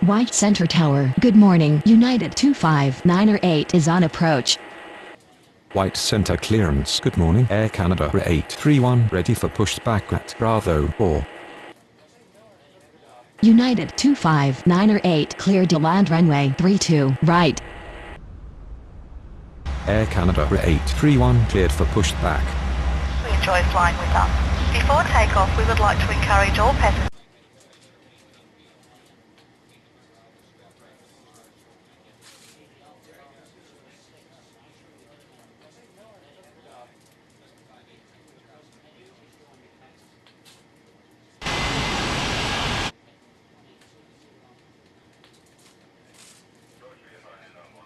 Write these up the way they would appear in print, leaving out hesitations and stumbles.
White Center Tower. Good morning. United 259er8 is on approach. White Center clearance. Good morning. Air Canada 831 ready for pushback at Bravo 4. United 259er8 cleared to land runway 32 right. Air Canada 831 cleared for pushback. We enjoy flying with us. Before takeoff, we would like to encourage all passengers.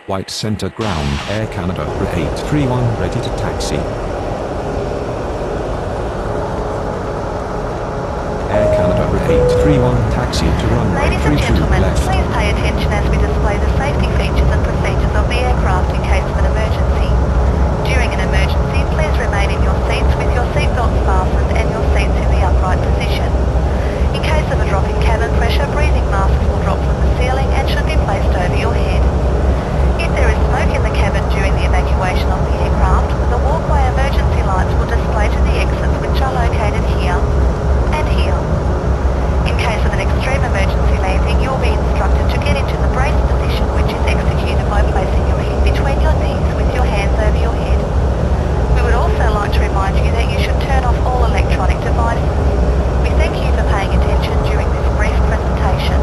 White Center ground. Air Canada 831 ready to taxi. Air Canada 831 taxi to runway Ladies and 32 gentlemen, left. please pay attention as we display the safety features and procedures of the aircraft in case of an emergency. During an emergency, please remain in your seats with your seatbelts fastened and your seats in the upright position. In case of a drop in cabin pressure, breathing masks will drop from the ceiling and should be placed over your head. If there is smoke in the cabin during the evacuation of the aircraft, the walkway emergency lights will display to the exits which are located here and here. In case of an extreme emergency landing, you will be instructed to get into the brace position, which is executed by placing your head between your knees with your hands over your head. We would also like to remind you that you should turn off all electronic devices. We thank you for paying attention during this brief presentation.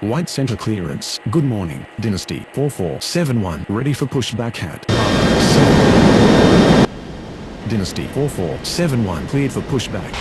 White Center clearance. Good morning. Dynasty 4471 ready for pushback at Dynasty 4471 cleared for pushback.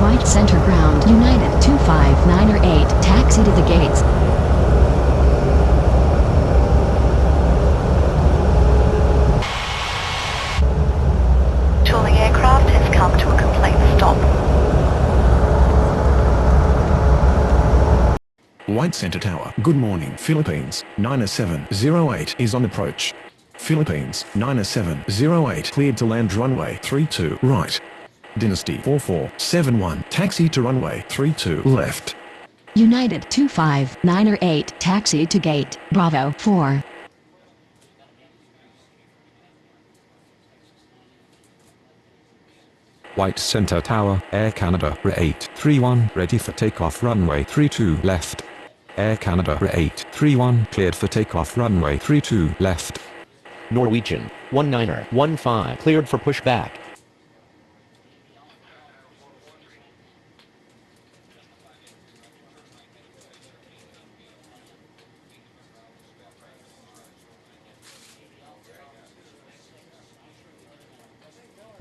White Center ground. United 259er8 taxi to the gates. Tooling aircraft has come to a complete stop. White Center Tower. Good morning. Philippines 90708 is on approach. Philippines 90708 cleared to land runway 32 right. Dynasty 4471 taxi to runway 32 left. United 259er8 taxi to gate Bravo 4. White Center Tower. Air Canada 831 ready for takeoff runway 32 left. Air Canada 831 cleared for takeoff runway 32 left. Norwegian 19er15 cleared for pushback.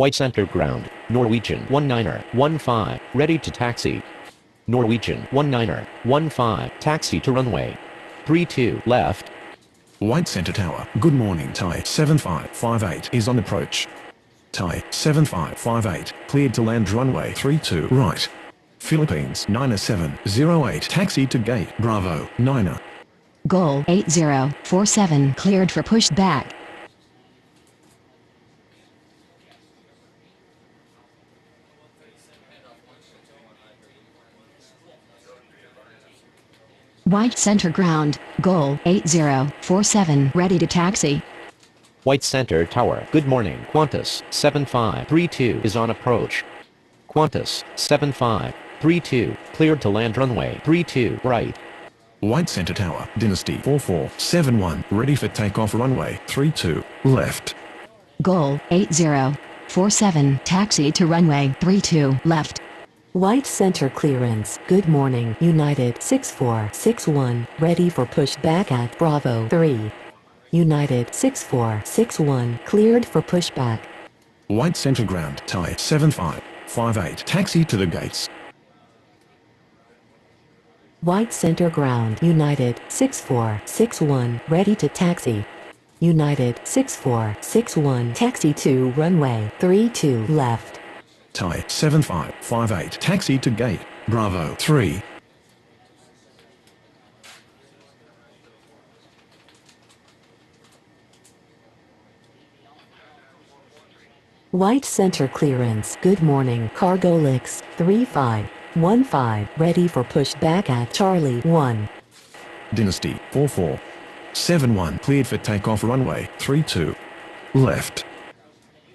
White Center ground. Norwegian 19er15 ready to taxi. Norwegian 19er15 taxi to runway 32 left. White Center Tower. Good morning. Thai 7558 is on approach. Thai 7558 cleared to land runway 32 right. Philippines 90708 taxi to gate Bravo 9er. Goal 8047 cleared for pushback. White Center ground. Goal 8047 ready to taxi. White Center Tower. Good morning. Qantas 7532 is on approach. Qantas 7532 cleared to land runway 32 right. White Center Tower, Dynasty 4471, ready for takeoff runway 32, left. Goal 8047, taxi to runway 32 left. White center clearance. Good morning, United 6461, ready for pushback at Bravo 3. United 6461, cleared for pushback. White Center Ground, Thai 7558, taxi to the gates. White center ground. United 6461, ready to taxi. United 6461, taxi to runway 32 left. Thai 7558, taxi to gate, Bravo 3. White center clearance. Good morning, Cargo Licks 3515, ready for pushback at Charlie 1. Dynasty 4471, cleared for takeoff runway 32, left.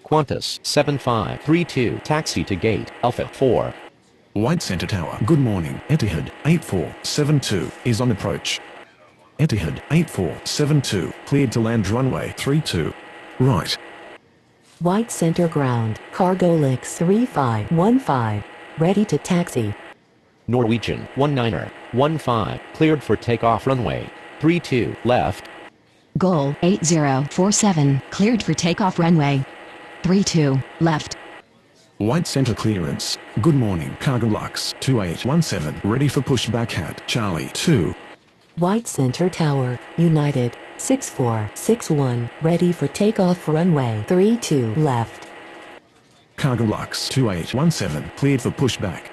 Qantas 7532, taxi to gate Alpha 4. White Center Tower, good morning, Etihad 8472 is on approach. Etihad 8472, cleared to land runway 32, right. White center ground. Cargo Licks 3515, ready to taxi. Norwegian 19er 15, cleared for takeoff runway 32 left. Goal 8047, cleared for takeoff runway 32 left. White Center clearance, good morning, Cargo Lux 2817, ready for pushback at Charlie 2. White center tower. United 6461, ready for takeoff runway 32 left. Cargo Lux 2817, cleared for pushback.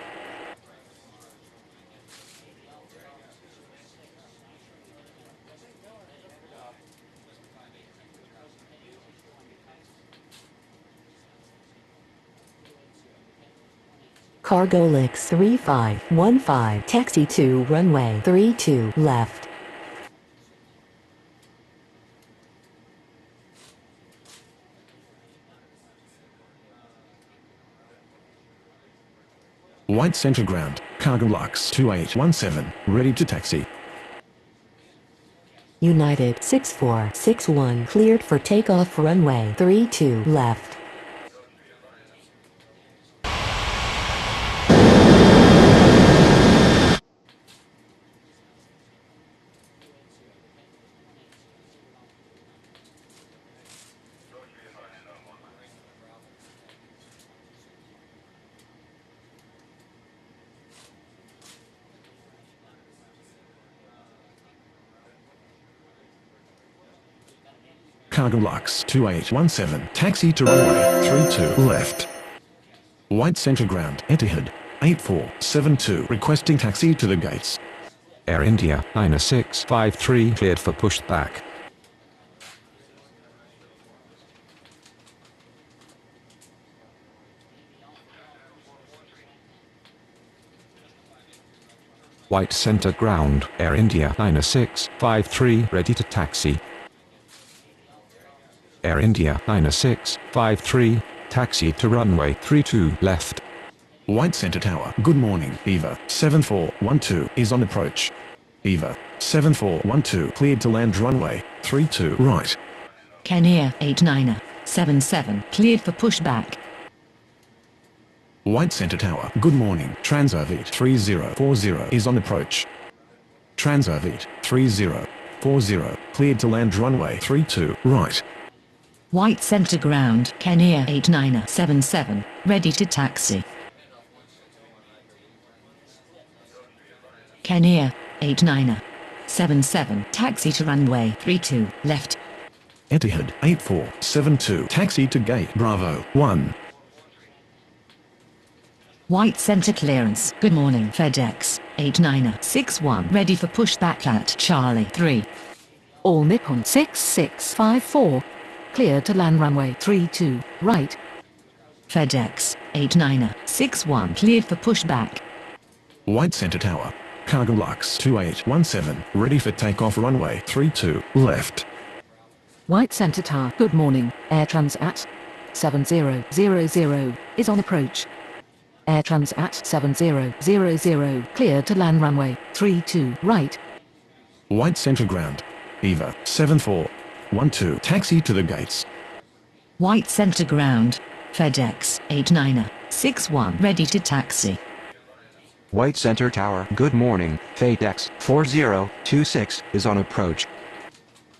Cargo Licks 3515, taxi to runway 32 left. White Center ground, Cargo Lux 2817, ready to taxi. United 6461, cleared for takeoff runway 32 left. Cargo Lux 2817, taxi to runway 32 left. White Center ground, Etihad 8472, requesting taxi to the gates. Air India 9653, cleared for pushback. White Center ground, Air India 9653, ready to taxi. Air India 9653, taxi to runway 32 left. White Center Tower, good morning, Eva 7412 is on approach. Eva 7412, cleared to land runway 32 right. Kenya 8977, cleared for pushback. White Center Tower, good morning, Transavid 3040 is on approach. Transavid 3040, cleared to land runway 32 right. White center ground, Kenya 8977, ready to taxi. Kenya 8977, taxi to runway 32 left. Etihad 8472, taxi to gate Bravo 1. White center clearance. Good morning, FedEx 8961, ready for pushback at Charlie 3. All Nippon 6654, clear to land runway 32 right. FedEx 8961, cleared for pushback. White Center Tower, Cargo Lux 2817, ready for takeoff runway 32 left. White Center Tower, good morning, Air Transat 7000 is on approach. Air Transat 7000, clear to land runway 32 right. White center ground. Eva, 7412, taxi to the gates. White center ground. FedEx 8961 ready to taxi. White Center Tower. Good morning. FedEx 4026 is on approach.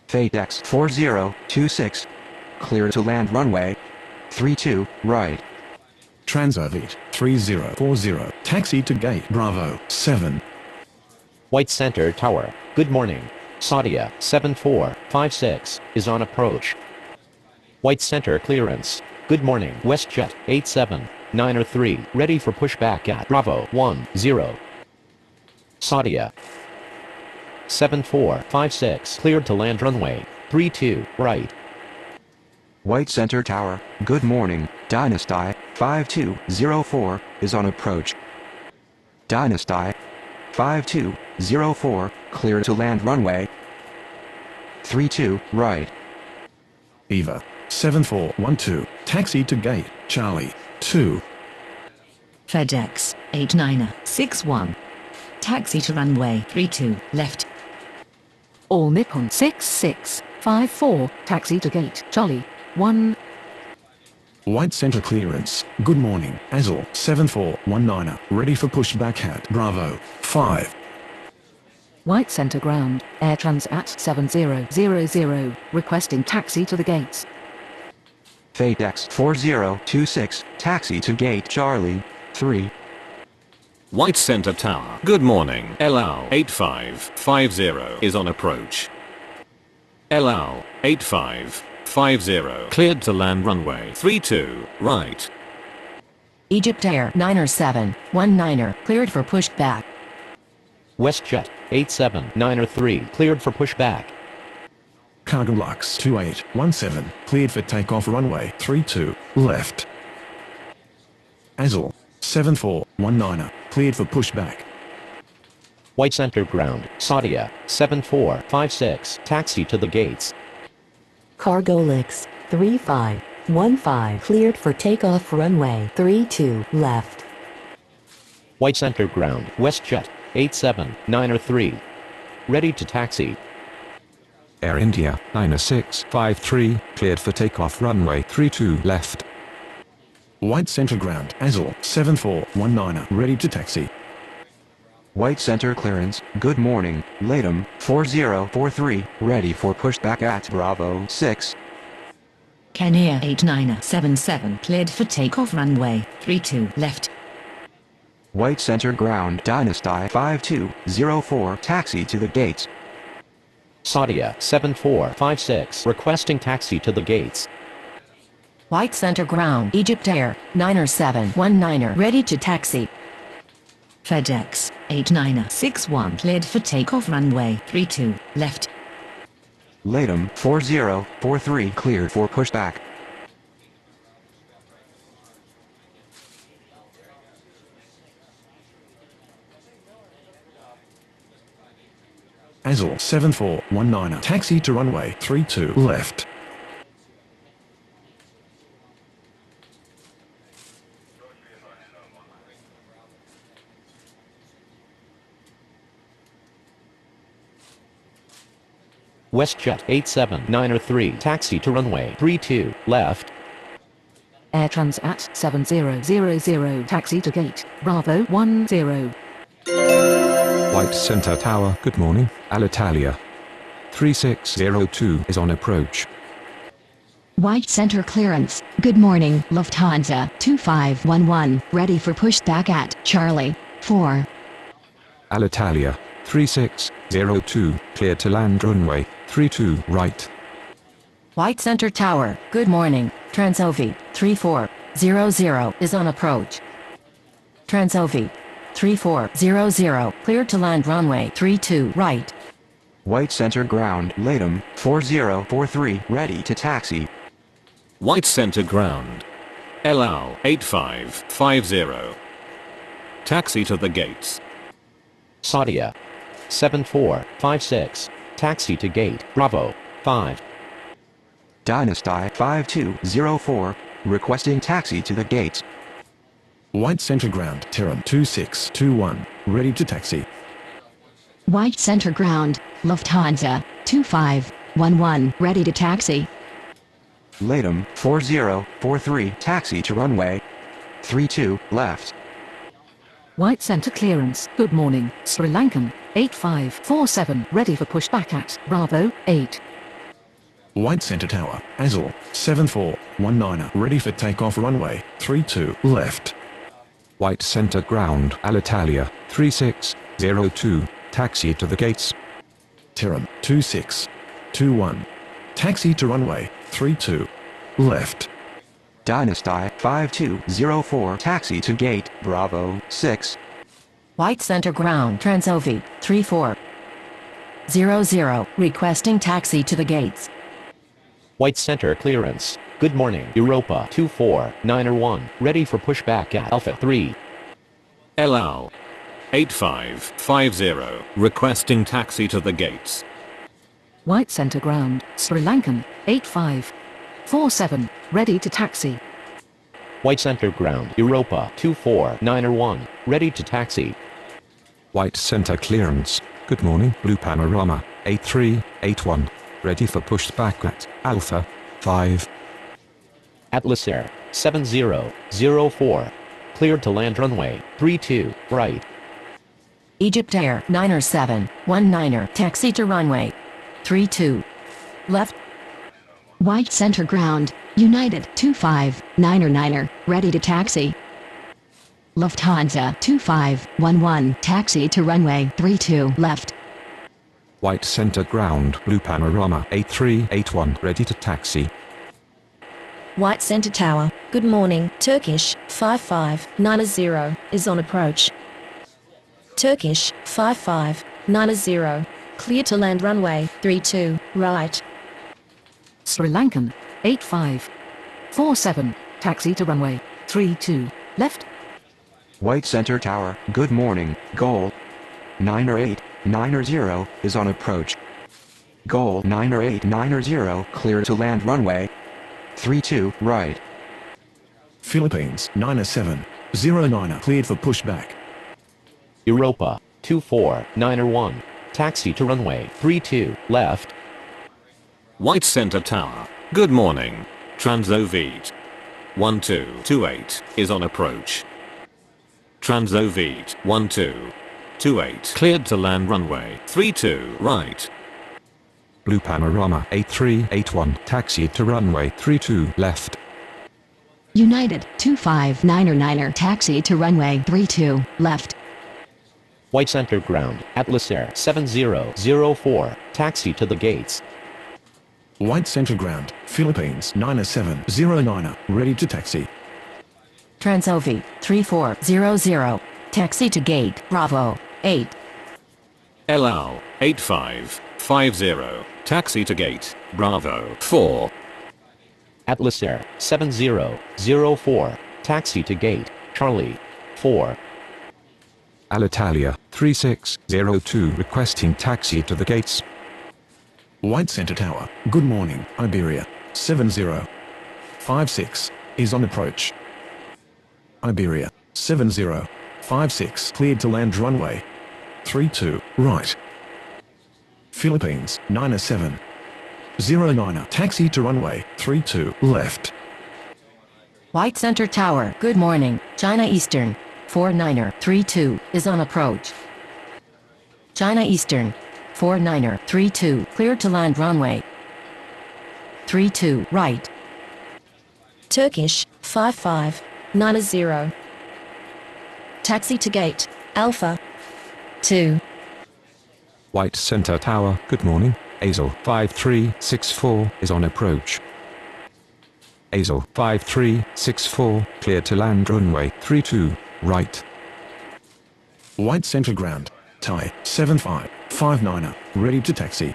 FedEx 4026. Clear to land runway 32 right. Transovit, 3040, taxi to gate Bravo, 7. White Center Tower. Good morning. Sadia 7456 is on approach. White Center clearance. Good morning. WestJet 8793 ready for pushback at Bravo 10. Sadia 7456 cleared to land runway 32 right. White Center Tower. Good morning. Dynasty 5204 is on approach. Dynasty 5204 clear to land runway 32 right. Eva, 7412, taxi to gate Charlie, 2. FedEx 8961. Taxi to runway 32 left. All Nippon 6654, taxi to gate Charlie, 1. White center clearance. Good morning. Azul, 7419, ready for pushback at Bravo, 5. White center ground, Air Transat 7000, requesting taxi to the gates. FedEx 4026 taxi to gate Charlie 3. White Center Tower. Good morning. LL 8550 is on approach. LL 8550 cleared to land runway 32 right. Egypt Air 90719 cleared for pushback. WestJet 8793 cleared for pushback. Cargo Lux, 2817, cleared for takeoff runway 32 left. Azul, 7419, cleared for pushback. White Center ground. Sadia 7456 taxi to the gates. Cargo Lix, 3515, cleared for takeoff runway 32 left. White Center ground. WestJet 8793 ready to taxi. Air India 9653 cleared for takeoff runway 32 left. White center ground. Azul, 7419, ready to taxi. White Center clearance. Good morning. Latham 4043 ready for pushback at Bravo 6. Kenya 8977 cleared for takeoff runway 32 left. White Center ground. Dynasty 5204 taxi to the gates. Sadia 7456 requesting taxi to the gates. White center ground. Egypt Air 9719 ready to taxi. FedEx 8961 cleared for takeoff runway 32 left. Latham 4043 cleared for pushback. Azul, 7419, taxi to runway 32 left. WestJet 8793 taxi to runway 32 left. Air Transat 7000, taxi to gate Bravo 10. White Center Tower. Good morning. Alitalia 3602 is on approach. White center clearance. Good morning. Lufthansa 2511 ready for pushback at Charlie 4. Alitalia 3602 cleared to land runway 32 right. White center tower. Good morning. Transovi 3400 is on approach. Transovi 3400 cleared to land runway 32 right. White Center ground. Latham 4043 ready to taxi. White Center ground. LL 8550 taxi to the gates. Sadia 7456 taxi to gate Bravo 5. Dynasty 5204 requesting taxi to the gates. White center ground. Tehran, 2621, ready to taxi. White center ground, Lufthansa, 2511, ready to taxi. Latham 4043, taxi to runway 32 left. White center clearance. Good morning, Sri Lankan, 8547, ready for pushback at Bravo 8. White Center Tower, Azul, 7419, ready for takeoff runway 32 left. White center ground, Alitalia, 3602, taxi to the gates. Turnip 2621, taxi to runway 32 left. Dynasty 5204, taxi to gate Bravo 6. White center ground, Transovi, 3400, requesting taxi to the gates. White center clearance. Good morning, Europa 24901, ready for pushback at Alpha 3. LL 8550, requesting taxi to the gates. White center ground, Sri Lankan, 8547, ready to taxi. White center ground, Europa 24901, ready to taxi. White center clearance. Good morning, Blue Panorama, 8381, ready for pushback at Alpha 5. Atlas Air 7004, cleared to land runway 32 right. Egypt Air 9719, taxi to runway 32 left. White center ground, United 259er, ready to taxi. Lufthansa 2511, taxi to runway 32 left. White center ground, Blue Panorama, 8381, ready to taxi. White Center Tower, good morning, Turkish 5590 is on approach. Turkish 5590, clear to land runway 32 right. Sri Lankan, 8547, taxi to runway 32 left. White center tower, good morning, Goal 90890 is on approach. Goal 90890, clear to land runway 32 right. Philippines 9709, cleared for pushback. Europa 24901, taxi to runway 32 left. White center tower. Good morning, Transoviet 1228 is on approach. Transoviet 1228, cleared to land runway 32 right. Blue Panorama, 8381, taxi to runway 32 left. United 259er, taxi to runway 32 left. White center ground, Atlas Air 7004, taxi to the gates. White Center Ground, Philippines 9709, ready to taxi. Transovi, 3400, taxi to gate Bravo 8. LL 8550, taxi to gate Bravo 4. Atlas Air 7004, taxi to gate Charlie 4. Alitalia, 3602, requesting taxi to the gates. White Center Tower, good morning, Iberia 7056 is on approach. Iberia 7056, cleared to land runway 32 right. Philippines 9709, taxi to runway 32 left. White Center Tower, good morning, China Eastern 4932 is on approach. China Eastern 4932, cleared to land runway 32 right. Turkish 5590, taxi to gate Alpha 2. White Center Tower, good morning, Azul 5364 is on approach. Azul 5364, cleared to land runway 32 right. White Center Ground, Thai 7559, ready to taxi.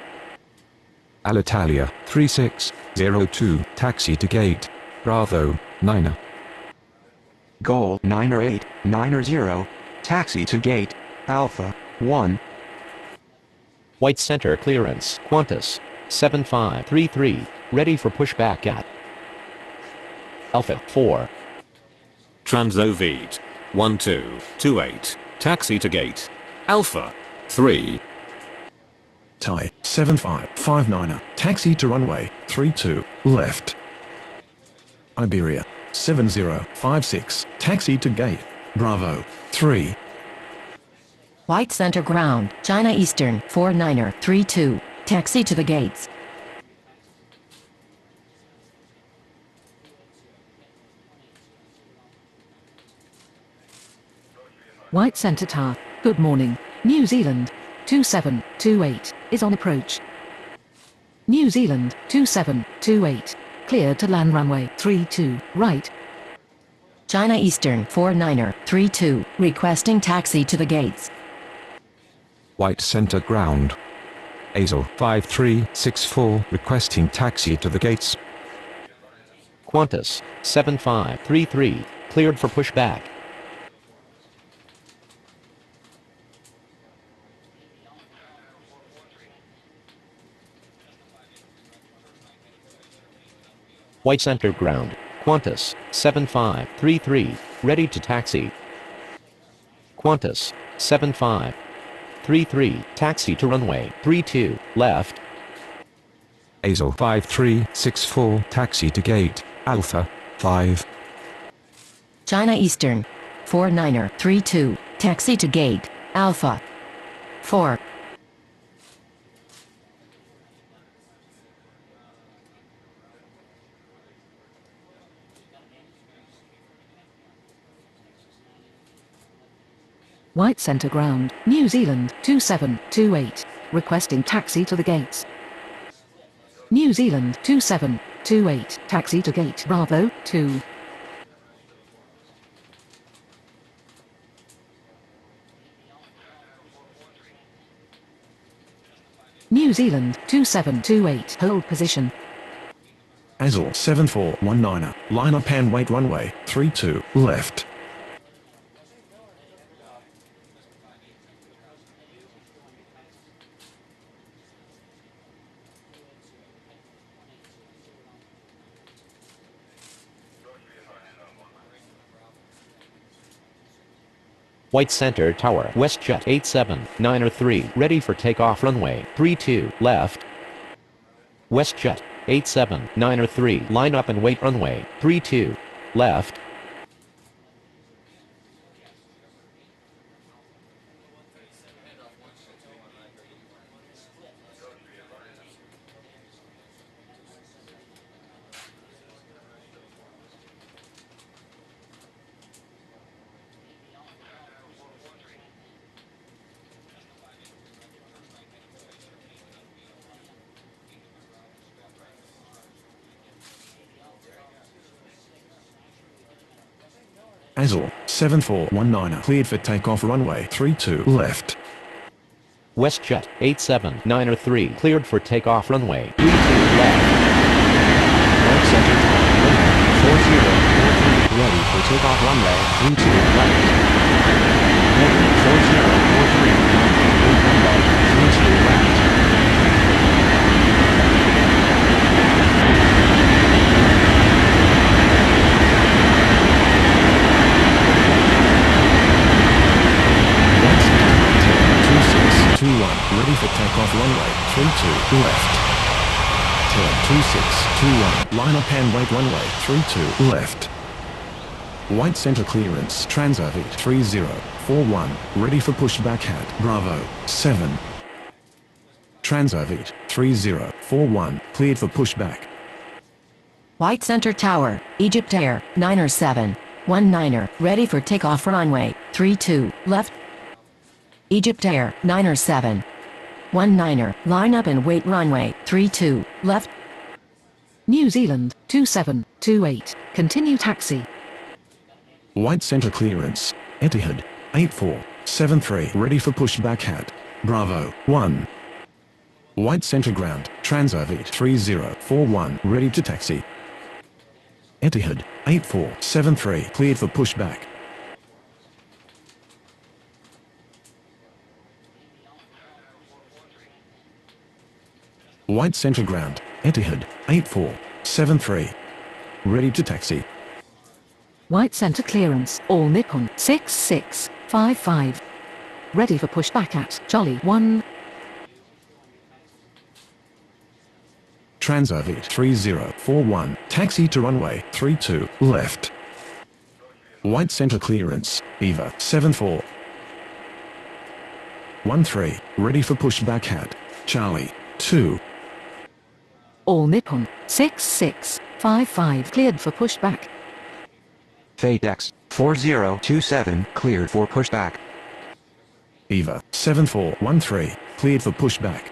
Alitalia, 3602, taxi to gate Bravo 9. Goal 90890, taxi to gate Alpha 1. White center clearance, Qantas 7533, ready for pushback at Alpha 4. Transoviet 1228, taxi to gate Alpha 3. Thai 7559er, taxi to runway 32, left. Iberia 7056, taxi to gate, Bravo 3. White center ground, China Eastern 49er32, taxi to the gates. White Centre Tower, good morning, New Zealand, 2728, is on approach. New Zealand, 2728, clear to land runway 32, right. China Eastern 49er32, requesting taxi to the gates. White center ground. Azle 5364 requesting taxi to the gates. Qantas 7533, cleared for pushback. White center ground, Qantas 7533, ready to taxi. Qantas 7533, taxi to runway 32, left. Azle 5364 taxi to gate, Alpha 5. China Eastern 49er32, taxi to gate, Alpha 4. White Centre ground, New Zealand, 2728, requesting taxi to the gates. New Zealand, 2728, taxi to gate Bravo 2. New Zealand, 2728, hold position. Azle 7419er, line up and wait runway 32, left. White Center Tower, WestJet 879er3, ready for takeoff runway 32, left. WestJet 879er3, line up and wait runway 32, left. Azle 7419er, cleared for takeoff runway 32, left. WestJet 879er3, cleared for takeoff runway 32, left. White Center Tower, runway 4043, ready for takeoff runway 32, left. Ready 4043, wait runway 32, left. Ready for takeoff runway 32, left. Turn 2621, line up and wait runway 32, left. White center clearance, Transavit 3041, ready for pushback at Bravo 7. Transavit 3041, cleared for pushback. White center tower, Egypt Air 9er7, 19er, ready for takeoff runway 32, left. Egypt Air 9er7, 19er, line up and wait runway 32, left. New Zealand, 2728, continue taxi. White center clearance, Etihad 8473, ready for pushback at Bravo 1. White center ground, Transavit 3041, ready to taxi. Etihad 8473, cleared for pushback. White center ground, Etihad 8473, ready to taxi. White Centre clearance, All Nippon 6655, ready for pushback at Jolly 1. Transorbit 3041, taxi to runway 32, left. White center clearance, EVA 7413, ready for pushback at Charlie 2. All Nippon 6655 cleared for pushback. FadeX 4027 cleared for pushback. EVA 7413, cleared for pushback.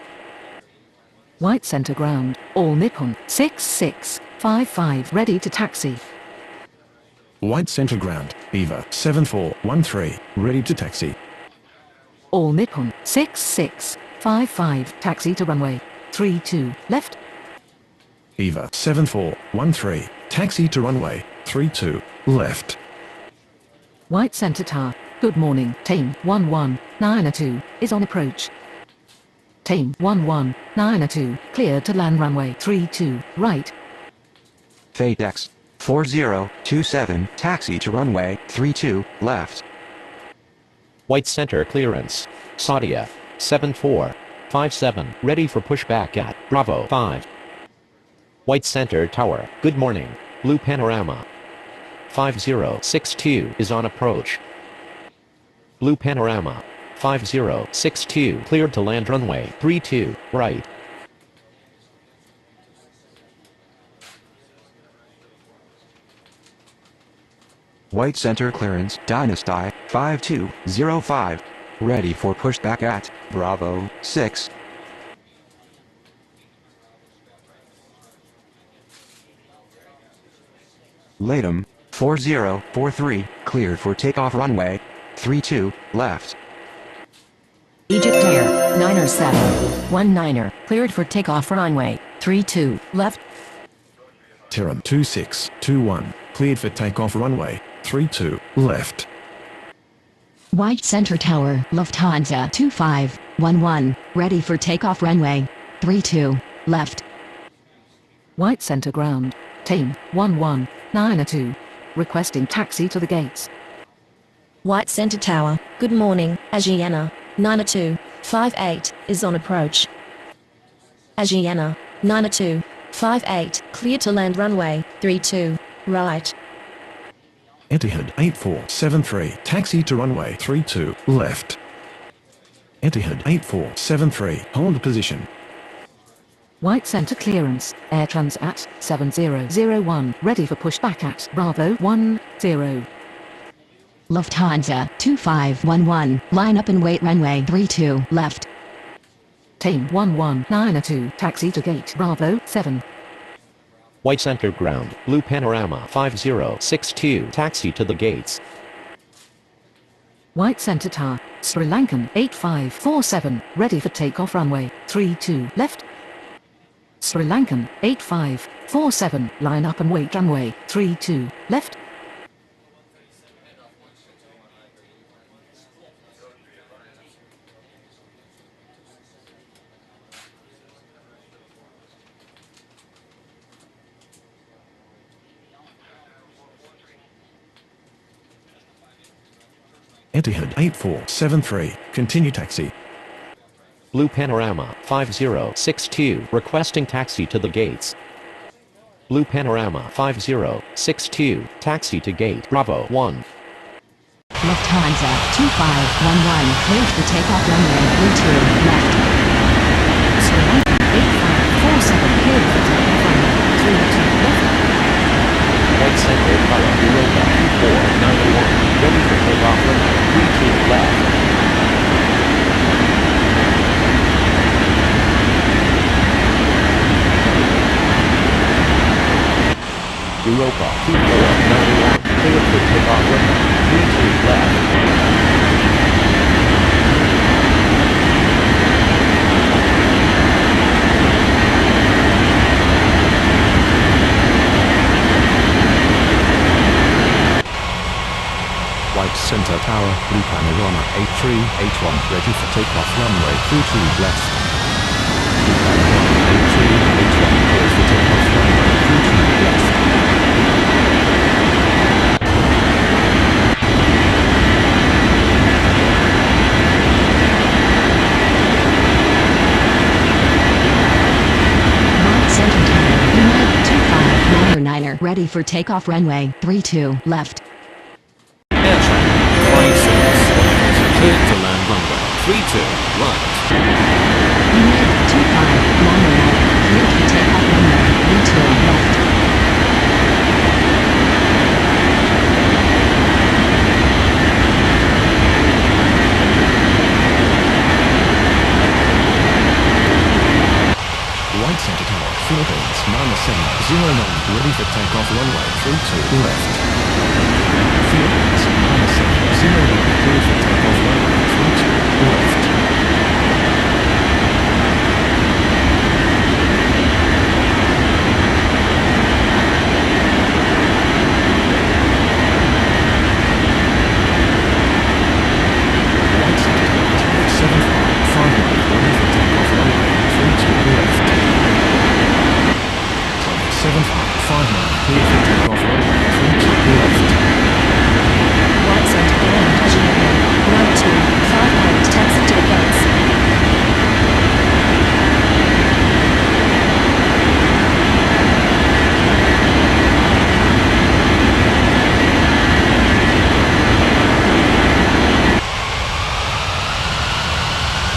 White center ground, all Nippon 6655 ready to taxi. White center ground, EVA 7413, ready to taxi. All Nippon 6655 taxi to runway 32 left. EVA 7413, taxi to runway 32, left. White center tower, good morning, Team 11902 is on approach. Team 11902 clear to land runway 32 right. FadeX 4027 taxi to runway 32 left. White center clearance. Saudia 7457 ready for pushback at Bravo 5. White center tower, good morning. Blue panorama 5062 is on approach. Blue panorama 5062 cleared to land runway 32 right. White center clearance Dynasty 5205 ready for pushback at Bravo 6. Latham 4043 cleared for takeoff runway 32 left. Egypt Air 90719 cleared for takeoff runway 32 left. Turnip 2621, cleared for takeoff runway 32, left. White Center Tower, Lufthansa 2511, ready for takeoff runway 32 left. White center ground, Team 11902 requesting taxi to the gates. White Center Tower, good morning, Asiana 90258 is on approach. Asiana 90258 clear to land runway 32 right. Etihad 8473, taxi to runway 32, left. Etihad 8473, hold position. White center clearance, Air Transat 7001 ready for pushback at Bravo 10. Lufthansa 2511, line up and wait runway 32 left. Team 11902 taxi to gate Bravo 7. White center ground, blue panorama 5062 taxi to the gates. White center tower, Sri Lankan 8547 ready for takeoff runway 32 left. Sri Lankan 8547 line up and wait runway 32 left. Etihad 8473, continue taxi. Blue panorama 5062 requesting taxi to the gates. Blue panorama 5062 taxi to gate Bravo 1. Lufthansa 2511, cleared for takeoff runway 32 left. Sri Lankan 8547 cleared for takeoff runway 32 left. White center tower, Europa 2491 ready for takeoff runway 32 left. Europa 2491 cleared for takeoff runway 32 left. White center tower, blue panorama 8381 ready for takeoff runway 32 left. Blue panorama 8381 cleared for takeoff runway 32 left. White Center Tower, ready for takeoff runway 32, left. Air traffic 56. Cleared to land runway 32 right. United 25, Lima right, cleared for takeoff runway 32, left. White Center Tower, Philippines, 9709, ready for takeoff runway 32, left. Philippines, 9709, clear for takeoff runway 32, left. White Center Tower, 7559, ready for takeoff runway 32, left. 7559, clear for takeoff runway 32, left. White Center Garena, Agiana, 9258, taxi to the gates.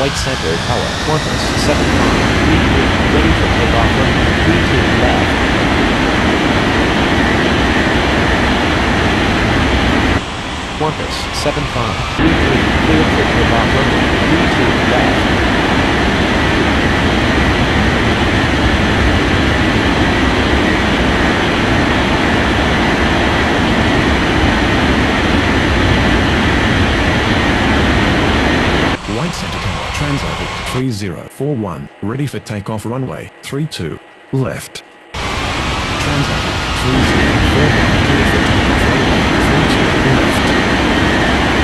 White Center Tower, Corpus 7533, ready for takeoff runway 32 left. Corpus 7533, clear for takeoff runway 32 left. White Center Tower, Transorbit 3041, ready for takeoff runway 32, left. Transorbit 3041, clear for takeoff runway 32, left.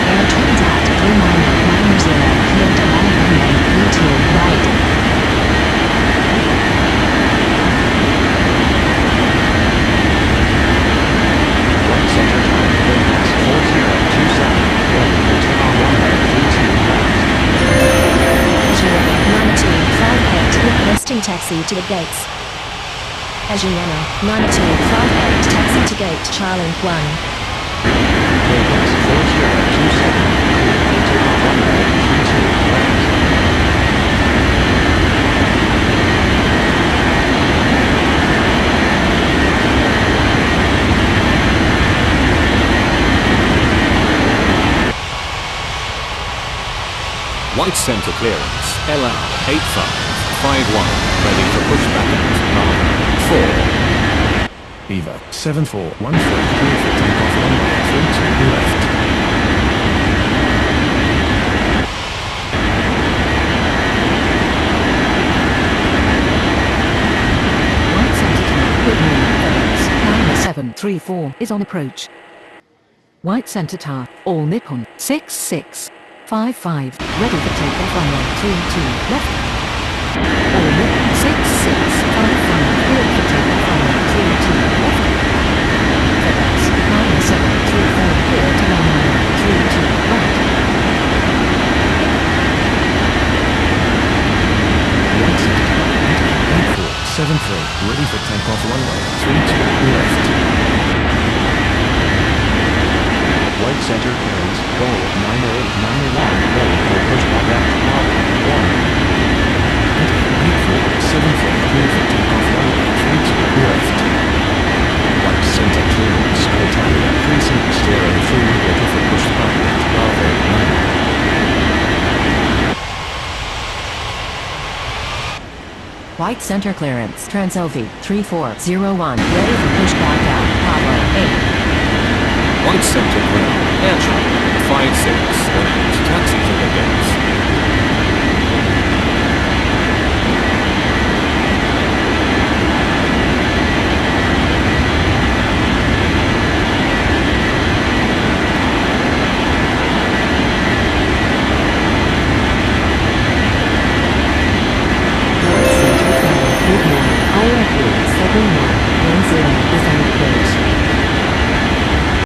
Air Transat 3990, cleared to land runway 32, right. White Center Tower, Philippines, 4027, ready for takeoff runway 32, left. Agiana, 9258, requesting taxi to the gates. Agiana, 9258, taxi to gate Charlie 1. Philippines, 4027, clear for takeoff runway 32, left. White center clearance, LR 8551, ready for pushback at 9, 4. Eva 7413, clear for takeoff runway 32, left. White Center Tower, good morning, FedEx, 9734 is on approach. White Center Tower, All Nippon, 6655, ready for takeoff runway 32, left. All Nippon, 6655, cleared for takeoff runway 32, left. FedEx, 9734, clear to land runway 32, right. White Center Tower, 8473, ready for takeoff runway 32, left. White Center clearance, goal 90891, ready for pushback at Bravo 8474, clear for takeoff runway 32, left. White Center clearance, Italia 3603, ready for pushback at Bravo 9. White center clearance, Transovi 3401, ready for pushback at Bravo 8. White center ground, air traffic 5618, taxi to the gates.